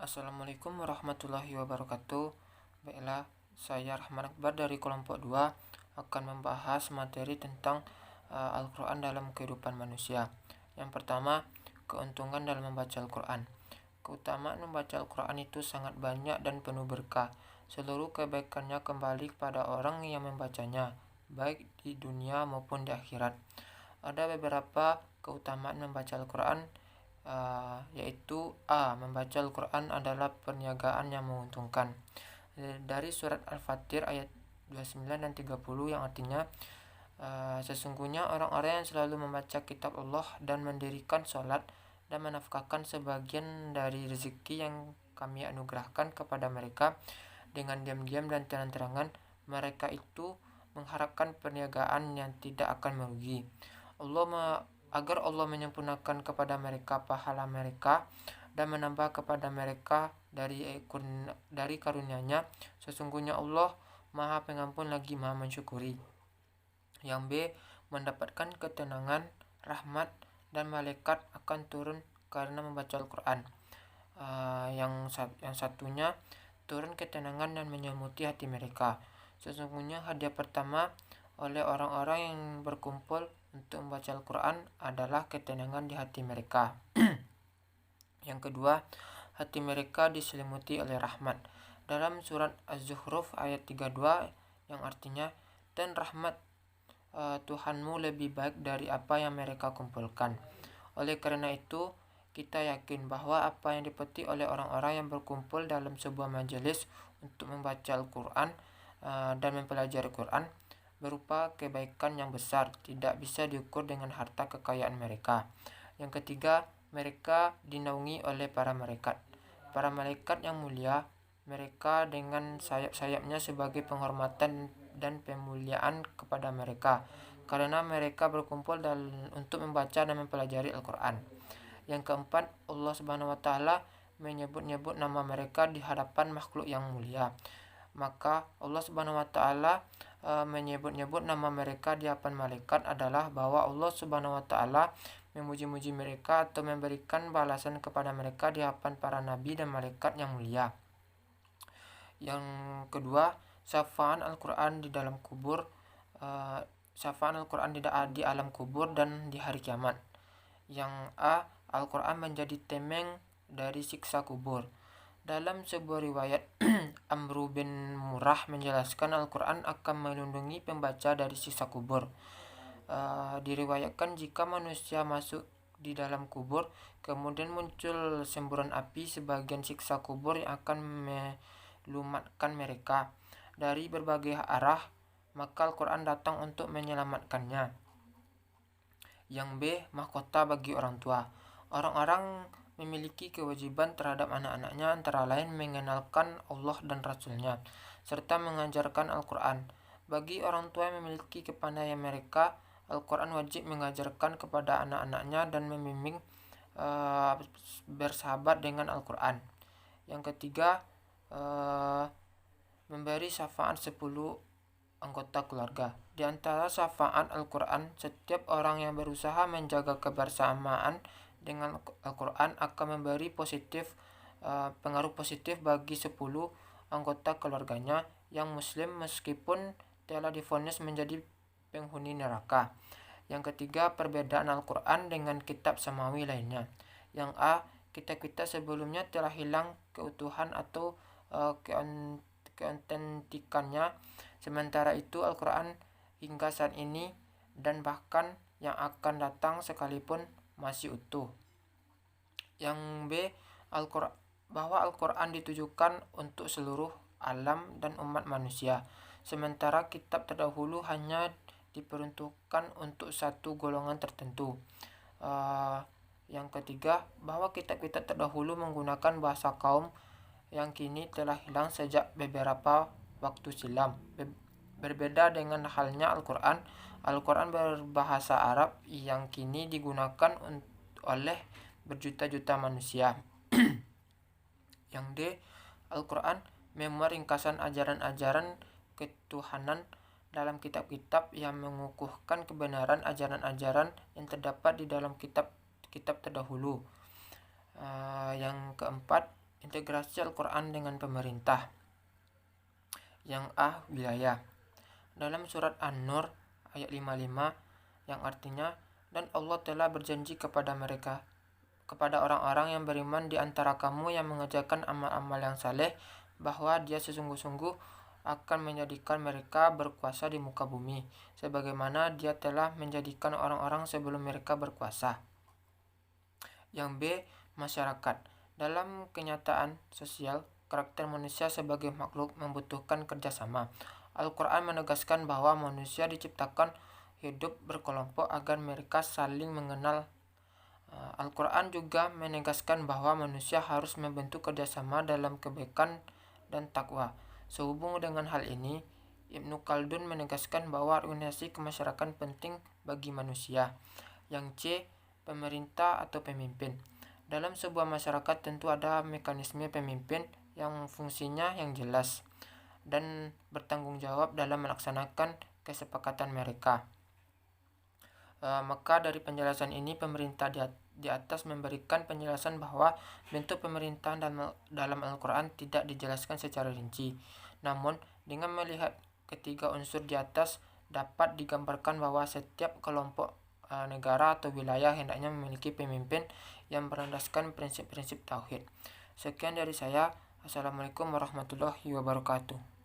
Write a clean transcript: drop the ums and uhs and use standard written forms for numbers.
Assalamualaikum warahmatullahi wabarakatuh. Baiklah, saya Rahman Akbar dari kelompok 2 akan membahas materi tentang Al-Quran dalam kehidupan manusia. Yang pertama, keuntungan dalam membaca Al-Quran. Keutamaan membaca Al-Quran itu sangat banyak dan penuh berkah. Seluruh kebaikannya kembali kepada orang yang membacanya, baik di dunia maupun di akhirat. Ada beberapa keutamaan membaca Al-Quran, yaitu membaca Al-Quran adalah perniagaan yang menguntungkan. Dari surat Al-Fatir ayat 29 dan 30 yang artinya sesungguhnya orang-orang yang selalu membaca kitab Allah dan mendirikan sholat dan menafkahkan sebagian dari rezeki yang kami anugerahkan kepada mereka dengan diam-diam dan terang-terangan, mereka itu mengharapkan perniagaan yang tidak akan merugi. Agar Allah menyempurnakan kepada mereka pahala mereka dan menambah kepada mereka dari karunia-Nya. Sesungguhnya Allah Maha Pengampun lagi Maha Mensyukuri. Yang B, mendapatkan ketenangan, rahmat dan malaikat akan turun karena membaca Al-Quran. Yang satunya, turun ketenangan dan menyelimuti hati mereka. Sesungguhnya hadiah pertama oleh orang-orang yang berkumpul untuk membaca Al-Quran adalah ketenangan di hati mereka. Yang kedua, hati mereka diselimuti oleh rahmat. Dalam surat Az-Zukhruf ayat 32 yang artinya, dan rahmat Tuhanmu lebih baik dari apa yang mereka kumpulkan. Oleh karena itu, kita yakin bahwa apa yang dipetik oleh orang-orang yang berkumpul dalam sebuah majelis untuk membaca Al-Quran dan mempelajari Al-Quran berupa kebaikan yang besar, tidak bisa diukur dengan harta kekayaan mereka. Yang ketiga, mereka dinaungi oleh para malaikat. Para malaikat yang mulia, mereka dengan sayap-sayapnya sebagai penghormatan dan pemuliaan kepada mereka, karena mereka berkumpul untuk membaca dan mempelajari Al-Quran. Yang keempat, Allah Subhanahu wa Ta'ala menyebut-nyebut nama mereka di hadapan makhluk yang mulia. Maka Allah Subhanahu wa Ta'ala menyebut-nyebut nama mereka di hadapan malaikat adalah bahwa Allah Subhanahu wa Ta'ala memuji-muji mereka atau memberikan balasan kepada mereka di hadapan para nabi dan malaikat yang mulia. Yang kedua, syafaan Al-Quran di dalam kubur, syafaan Al-Quran di alam kubur dan di hari kiamat. Yang A, Al-Quran menjadi tameng dari siksa kubur. Dalam sebuah riwayat, Amru bin Murrah menjelaskan Al-Quran akan melindungi pembaca dari siksa kubur. Diriwayatkan jika manusia masuk di dalam kubur, kemudian muncul semburan api sebagian siksa kubur yang akan melumatkan mereka dari berbagai arah, maka Al-Quran datang untuk menyelamatkannya. Yang B, mahkota bagi orang tua. Orang-orang memiliki kewajiban terhadap anak-anaknya antara lain mengenalkan Allah dan Rasul-Nya, serta mengajarkan Al-Quran. Bagi orang tua yang memiliki kepandaian mereka, Al-Quran wajib mengajarkan kepada anak-anaknya dan membimbing bersahabat dengan Al-Quran. Yang ketiga, memberi syafaat 10 anggota keluarga. Di antara syafaat Al-Quran, setiap orang yang berusaha menjaga kebersamaan dengan Al-Quran akan memberi pengaruh positif bagi 10 anggota keluarganya yang muslim meskipun telah divonis menjadi penghuni neraka. Yang ketiga, perbedaan Al-Quran dengan kitab samawi lainnya. Yang A, kitab-kitab sebelumnya telah hilang keutuhan atau keautentikannya, sementara itu Al-Quran hingga saat ini dan bahkan yang akan datang sekalipun masih utuh. Yang B, bahwa Al-Quran ditujukan untuk seluruh alam dan umat manusia, sementara kitab terdahulu hanya diperuntukkan untuk satu golongan tertentu. Yang ketiga, bahwa kitab-kitab terdahulu menggunakan bahasa kaum yang kini telah hilang sejak beberapa waktu silam. Berbeda dengan halnya Al-Quran. Al-Quran berbahasa Arab yang kini digunakan oleh berjuta-juta manusia. Yang D, Al-Quran memang ringkasan ajaran-ajaran ketuhanan dalam kitab-kitab yang mengukuhkan kebenaran ajaran-ajaran yang terdapat di dalam kitab-kitab terdahulu. Yang keempat, Integrasi Al-Quran dengan pemerintah. Yang A. Wilayah. Dalam surat An-Nur ayat 55 yang artinya, dan Allah telah berjanji kepada orang-orang yang beriman di antara kamu yang mengerjakan amal-amal yang saleh, bahwa Dia sesungguh-sungguh akan menjadikan mereka berkuasa di muka bumi, sebagaimana Dia telah menjadikan orang-orang sebelum mereka berkuasa. Yang B. Masyarakat. Dalam kenyataan sosial, karakter manusia sebagai makhluk membutuhkan kerjasama. Al-Quran menegaskan bahwa manusia diciptakan hidup berkelompok agar mereka saling mengenal. Al-Quran juga menegaskan bahwa manusia harus membentuk kerjasama dalam kebaikan dan takwa. Sehubung dengan hal ini, Ibnu Khaldun menegaskan bahwa organisasi kemasyarakatan penting bagi manusia. Yang C. Pemerintah atau pemimpin. Dalam sebuah masyarakat tentu ada mekanisme pemimpin yang fungsinya yang jelas dan bertanggung jawab dalam melaksanakan kesepakatan mereka. Maka dari penjelasan ini, pemerintah di atas memberikan penjelasan bahwa bentuk pemerintahan dalam Al-Quran tidak dijelaskan secara rinci. Namun, dengan melihat ketiga unsur di atas, dapat digambarkan bahwa setiap kelompok negara atau wilayah hendaknya memiliki pemimpin yang berlandaskan prinsip-prinsip tauhid. Sekian dari saya. Assalamualaikum warahmatullahi wabarakatuh.